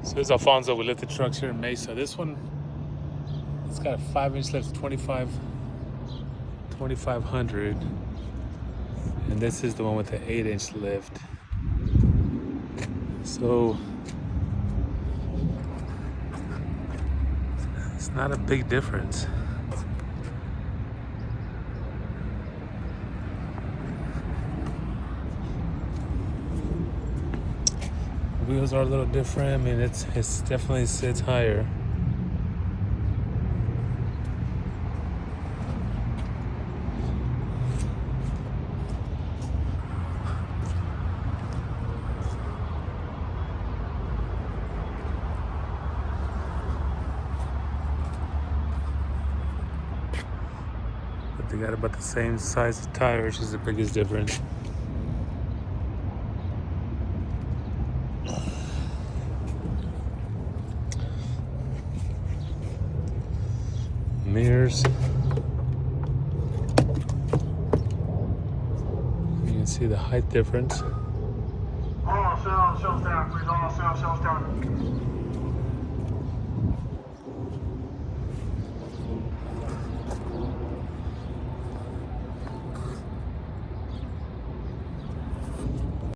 So this is Alfonso with Lifted Trucks here in Mesa. This one, it's got a 5-inch lift, 2500. And this is the one with the 8-inch lift. So it's not a big difference. The wheels are a little different. I mean, it's definitely sits higher. But they got about the same size of tire, which is the biggest difference. Mirrors. You can see the height difference. All shells down, please. All shells down.